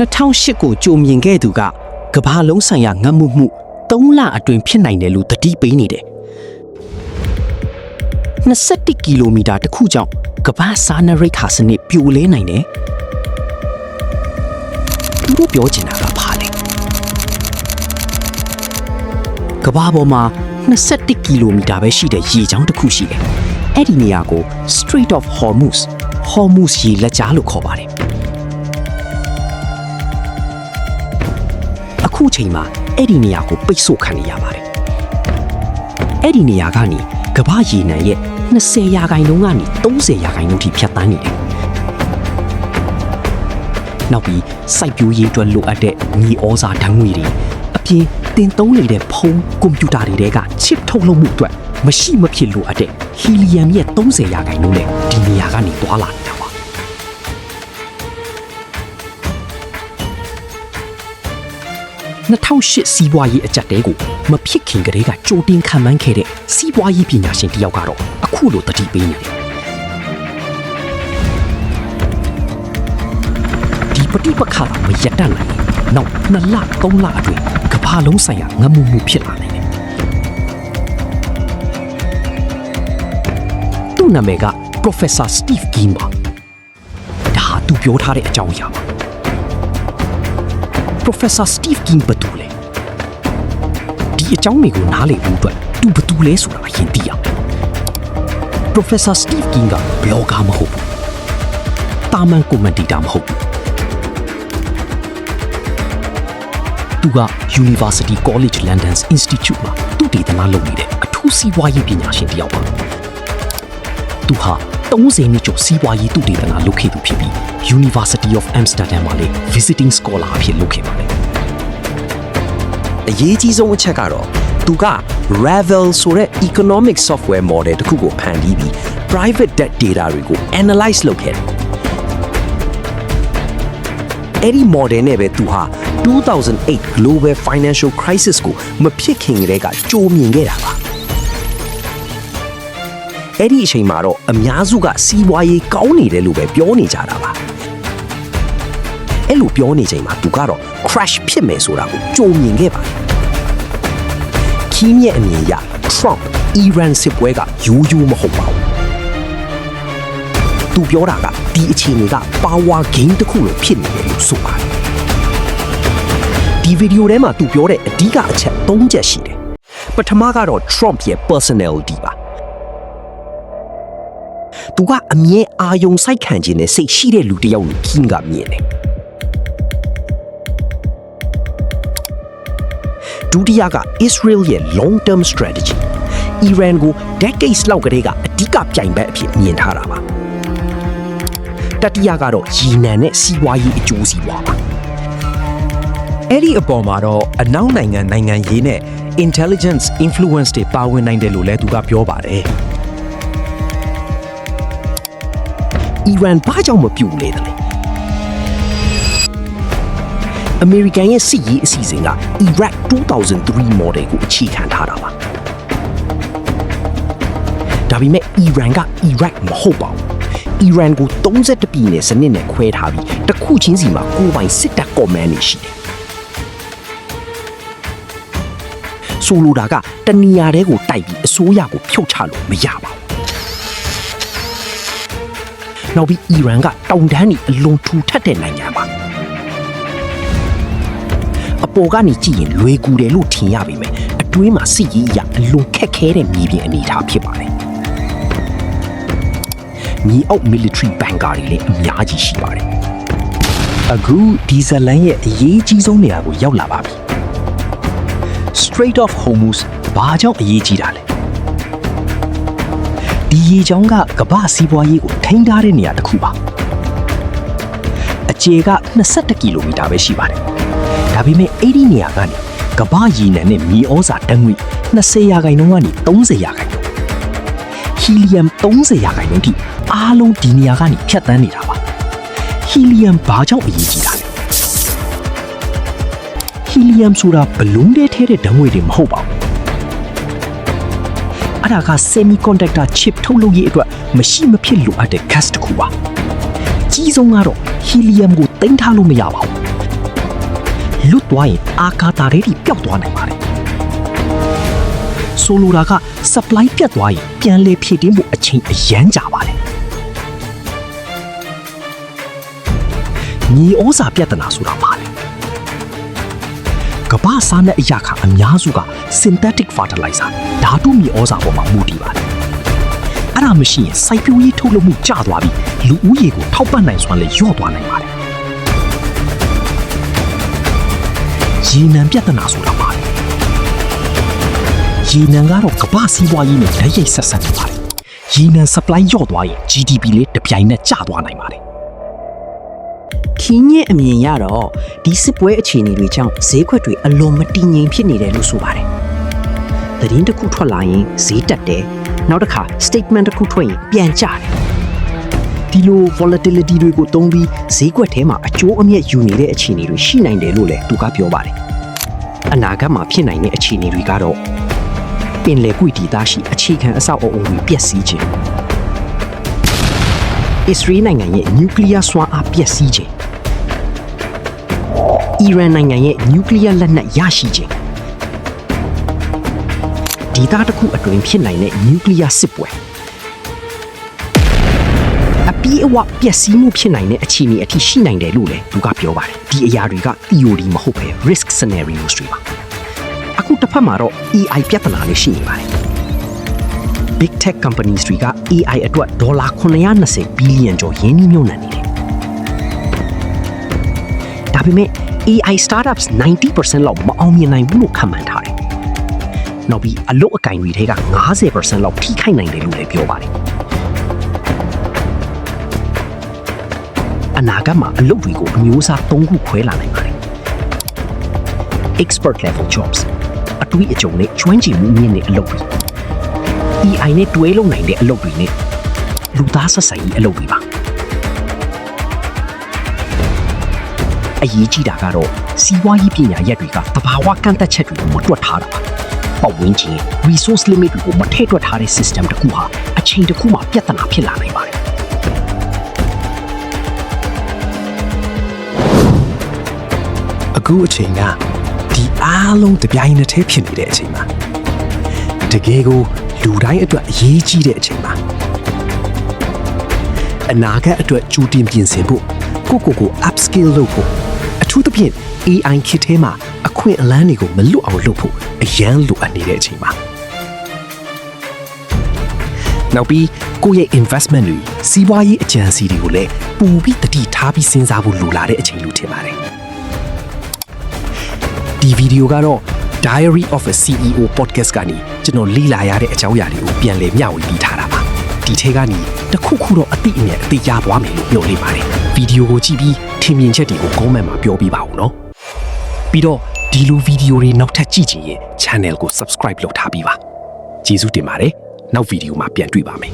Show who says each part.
Speaker 1: 2008ကိုကြိုမြင်ခဲ့သူကကမ္ဘာလုံးဆိုင်ရာငတ်မှု3လအတွင်းဖြစ်နိုင်တယ်လို့သတိပေးနေတယ်21ကီလိုမီတာတစ်ခုကြောင့်ကမ္ဘာစားနပ်ရိက္ခာစနစ်ပြိုလဲနိုင်တယ်သူတို့ပြောချင်တာကဘာလဲကမ္ဘာပေါ်မှာ21ကီလိုမီတာပဲရှိတဲ့ရေကြောင်းတစ်ခုရှိတယ်အဲ့ဒီနေရာကို Strait of Hormuz ရေလက်ကြားလို့ခေါ်ပါတယ်အခုချိန်မှာအဲ့ဒီနေရာကိုပိတ်ဆို့ခံနေရပါတယ်အဲ့ဒီနေရာကနေကမ္ဘာရေနံရဲ့20%ကနေ30%ထိဖြတ်တန်းနေတယ်နောက်ပြီးစိုက်ပျိုးရေးအတွက်လိုအပ်တဲ့မြေဩဇာဓာတ်ငွေတွေအပြင်တင်သုံးနေတဲ့ဖုန်းကွန်ပျူတာတွေက chip ထုတ်လုပ်မှုအတွက်မရှိမဖြစ်လိုအပ်တဲ့ဟီလီယမ်ရဲ့30%နဲ့ဒီနေရာကနေတွာလာနေတာပါ2008စီးပွားရေးအကြက်တဲကိုမဖြစ်ခင်ကတည်းကကြိုတင်ခံမှန်းခဲ့တဲ့စီးပွားရေးပညာရှင်တယောက်ကတော့အခုလိုသတိပေးနေတယ်ဒီပဋိပက္ခကမရပ်တန့်နိုင်နောက်2လ3လအတွင်းကမ္ဘာလုံးဆိုင်ရာငတ်မှုဖြစ်လာနိုင်တယ်သူ့နာမည်က Professor Steve Keen ပါဒါဟာသူပြောထားတဲ့အကြောင်းအရာပါProfessor Steve Keen ဘယ်သူလဲဒီအကြောင်းတွေကိုနားလည်ဖို့အတွက်သူဘယ်သူလဲဆိုတာအရင်သိရအောင် Professor Steve Keen က blogger မဟုတ်ဘူးတာမန် commentator မဟုတ်ဘူးသူက University College London's Institute မှာသူတည်တနာလုပ်နေတဲ့အထူးစီးပွားရေးပညာရှင်တစ်ယောက်ပါသူဟာ30နှစ်ကျော်စီးပွားရေးသူတည်တနာလုပ်ခဲ့သူဖြစ်ပြီးUniversity of Amsterdam မှာလေ visiting scholar အဖြစ်လုပ်ခဲ့ပါတယ်အရေးကြီးဆုံးအချက်ကတော့သူက Ravel ဆိုတဲ့ economic software model တစ်ခုကိုဖန်တီးပြီး private debt data တွေကို analyze လုပ်ခဲ့တယ်အဲ့ဒီ model နဲ့ပဲသူဟာ2008 global financial crisis ကိုမဖြစ်ခင်ကတည်းကကြိုမြင်ခဲ့တာပါအဲ့ဒီအချိန်မှာတော့အများစုကစီးပွားရေးကောင်းနေတယ်လို့ပဲပြောနေကြတာပါအဲ့လိုပြောနေချိန်မှာသူကတော့ crash ဖြစ်မယ်ဆိုတာကိုကြိုမြင်ခဲ့ပါတယ်ခင်းရဲ့အမြင်အရ Trump Iran စစ်ပွဲကရိုးရိုးမဟုတ်ပါဘူးသူပြောတာကဒီအခြေအနေက power game တစ်ခုလိုဖြစ်နေတယ်လို့ဆိုပါတယ်ဒီဗီဒီယိုထဲမှာသူပြောတဲ့အဓိကအချက်3ချက်ရှိတယ်ပထမကတော့ Trump ရဲ့ personality ပါသူကအမြဲအာယုံစိုက်ခံခြင်းနဲ့စိတ်ရှိတဲ့လူတစ်ယောက်လို့ခင်းကမြင်တယ်ဒုတိယက Israel ရဲ့ long term strategy Iran ကို decades လောက်ကတည်းကအဓိကပြိုင်ဘက်အဖြစ်မြင်ထားတာပါတတိယကတော့ရေနံနဲ့စီးပွားရေးအကျိုးစီးပွားပါအဲ့ဒီအပေါ်မှာတော့အနောက်နိုင်ငံရေးနဲ့ intelligence influence တွေပါဝင်နိုင်တယ်လို့လည်းသူကပြောပါတယ်Iran ဘာကြောင့်မပြူလဲတဲ့အမေရိကန်ရဲ့စစ်ရေးအစီအစဉ်က Iraq 2003 model ကိုအခြေခံထားတာပါဒါပေမဲ့ Iran က Iraq မဟုတ်ပါဘူး Iran ကို32ပြည်နယ်စနစ်နဲ့ခွဲထားပြီးတစ်ခုချင်းစီမှာကိုယ်ပိုင်စစ်တပ် command တွေရှိတယ်ဆိုလိုတာကတနေရာတဲကိုတိုက်ပြီးအစိုးရကိုဖြုတ်ချလို့မရပါဘူးနောက်ပြီးအီရန်ကတောင်တန်းကြီးအလွန်ထူထပ်တဲ့နိုင်ငံပါအပေါ်ကနေကြည့်ရင်လွယ်ကူတယ်လို့ထင်ရပေမဲ့အတွင်းမှာစစ်ရေးအရအလွန်ခက်ခဲတဲ့မြေပြင်အနေအထားဖြစ်ပါတယ်မြေအောက် military bunker တွေလည်းအများကြီးရှိပါတယ်အခုဒီဇလန်ရဲ့အရေးကြီးဆုံးနေရာကိုရောက်လာပါပြီ Strait of Hormuz ဘာကြောင့်အရေးကြီးတာလဲဒီရေကြောင်းကကမ္ဘာစီးပွားရေးကိုထိန်းထားတဲ့နေရာတစ်ခုပါအကျယ်က21ကီလိုမီတာပဲရှိပါတယ်ဒါပေမဲ့အဲ့ဒီနေရာကနေကမ္ဘာရေနံနဲ့မြေဩဇာဓာတ်ငွေ20%ကနေ30%ဟီလီယမ်30%ထိအားလုံးဒီနေရာကနေဖြတ်တန်းနေတာပါဟီလီယမ်ဘာကြောင့်အရေးကြီးတာလဲဟီလီယမ်ဆိုတာဘလုံးထဲထဲတဲ့ဓာတ်ငွေတွေမဟုတ်ပါဘူးအဲ့ဒါက semiconductor chip ထုတ်လုပ်ရေးအတွက်မရှိမဖြစ်လိုအပ်တဲ့ gas တစ်ခုပါကြီးဆုံးကတော့ helium ကိုတင်ထားလို့မရပါဘူး
Speaker 2: လွတ်သွားရင်အာကာတာတွေပျောက်သွားနိုင်ပါတယ်ဆိုလိုတာက supply ပြတ်သွားရင်ပြန်လည်ဖြည့်တင်းဖို့အချိန်အရန်ကြာပါတယ်ညီဩဇာပြဿနာဆိုတာပါလေကမ္ဘာစားနဲ့အရာခအများစုက synthetic fertilizer ဓာတုမြေဩဇာပေါ်မှာမူတည်ပါတယ်အဲ့ဒါမရှိရင်စိုက်ပျိုးရေးထုတ်လုပ်မှုကျသွားပြီးလူဦးရေကိုထောက်ပံ့နိုင်စွမ်းလည်းလျော့သွားနိုင်ပါတယ်ရေနံပြဿနာဆိုတာပါလေရေနံကတော့ကမ္ဘာစီးပွားရေးနဲ့ဓာတ်ရိုက်ဆက်ဆက်နေပါတယ်ရေနံ supply လျော့သွားရင် GDP လေးတစ်ပြိုင်နက်ကျသွားနိုင်ပါတယ်
Speaker 3: ခင်းရဲ့အမြင်ရတော့ဒီစစ်ပွဲအခြေအနေတွေကြောင့်ဈေးကွက်တွေအလွန်မတည်ငြိမ်ဖြစ်နေတယ်လို့ဆိုပါတယ်။သတင်းတစ်ခုထွက်လာရင်ဈေးတက်တယ်။နောက်တစ်ခါ statement တစ်ခုထွက်ရင်ပြန်ကျတယ်။ဒီလို volatility တွေကိုသုံးပြီးဈေးကွက်ထဲမှာအကျိုးအမြတ်ယူနေတဲ့အခြေအနေတွေရှိနိုင်တယ်လို့လည်းသူကပြောပါတယ်။အနာဂတ်မှာဖြစ်နိုင်တဲ့အခြေအနေတွေကတော့ပင်လယ်ကွေ့ဒေသရှိအခြေခံအဆောက်အအုံတွေပျက်စီးခြင်း။ Israel နိုင်ငံရဲ့ nuclear စွမ်းအားပျက်စီးခြင်းအီရန်နိုင်ငံရဲ့ nuclear လက်နက်ရရှိခြင်းဒေသတစ်ခုအတွင်းဖြစ်နိုင်တဲ့ nuclear စစ်ပွဲအပြီးအဝပျက်စီးမှုဖြစ်နိုင်တဲ့အခြေအနေအထိရှိနိုင်တယ်လို့လည်းသူကပြောပါတယ်ဒီအရာတွေက theory မဟုတ်ပဲ risk scenarios တွေပါအခုတစ်ဖက်မှာတော့ AI ပြဿနာလေးရှိနေပါတယ် Big Tech companies တွေက AI အတွက်ဒေါ်လာ920ဘီလီယံကျော်ရင်းနှီးမြှုပ်နှံနေတယ်ဒါပေမဲ့AI startups 90% လောက်မအောင်မြင်နိုင်ဘူးလို့ခန့်မှန်းထားတယ်။နောက်ပြီးအလုပ်အကင်တွေထဲက50% လောက်ထိခိုက်နိုင်တယ်လို့လည်းပြောပါတယ်။အနာဂတ်မှာအလုပ်တွေကိုအမျိုးအစား3ခုခွဲလာနိုင်ပါတယ်။ Expert level jobs အတွေ့အကြုံနဲ့ကျွမ်းကျင်မှုမြင့်တဲ့အလုပ်တွေ AI နဲ့တွဲလုပ်နိုင်တဲ့အလုပ်တွေနဲ့လူသားဆက်ဆံရေးအလုပ်တွေပါအရေးကြီးတာကတော့စီးပွားရေးပညာရပ်တွေကသဘာဝကန့်သတ်ချက်တွေကိုမတွက်ထားတာပါပတ်ဝန်းကျင် resource limit တွေကိုမထည့်တွက်ထားတဲ့ system တစ်ခုဟာအချိန်တစ်ခုမှပြဿနာဖြစ်လာနိုင်ပါတယ်
Speaker 2: အခုအချိန်ကဒီအားလုံးတပြိုင်နက်တည်းဖြစ်နေတဲ့အချိန်မှာတကယ်ကိုလူတိုင်းအတွက်အရေးကြီးတဲ့အချိန်မှာအနာဂတ်အတွက်ကြိုတင်ပြင်ဆင်ဖို့ကို upskill လုပ်ဖို့အထူးသဖြင့် AI ခေတ်ထဲမှာအခွင့်အလမ်းတွေကိုမလွတ်အောင်လုပ်ဖို့အရန်လိုအပ်နေတဲ့အချိန်မှာနောက်ပြီးကိုယ့်ရဲ့ investment တွေစီးပွားရေးအကြံစီတွေကိုလည်းပူပြီးတတိထားပြီးစဉ်းစားဖို့လိုလာတဲ့အချိန်လို့ထင်ပါတယ်ဒီဗီဒီယိုကတော့ Diary of a CEO podcast ကနေကျွန်တော်လေ့လာရတဲ့အကြောင်းအရာတွေကိုပြန်လည်မျှဝေပေးထားတာပါဒီထဲကနေတစ်ခုခုတော့အသိအမြတ်အသိရသွားမယ်လို့ပြောနေပါတယ်ဗီဒီယိုကိုကြည့်ပြီးထင်မြင်ချက်တွေကို comment မှာပြောပြပါဦးနော်ပြီးတော့ဒီလိုဗီဒီယိုတွေနောက်ထပ်ကြည့်ချင်ရင် channel ကို subscribe လုပ်ထားပြီးပါကျေးဇူးတင်ပါတယ်နောက်ဗီဒီယိုမှာပြန်တွေ့ပါမယ်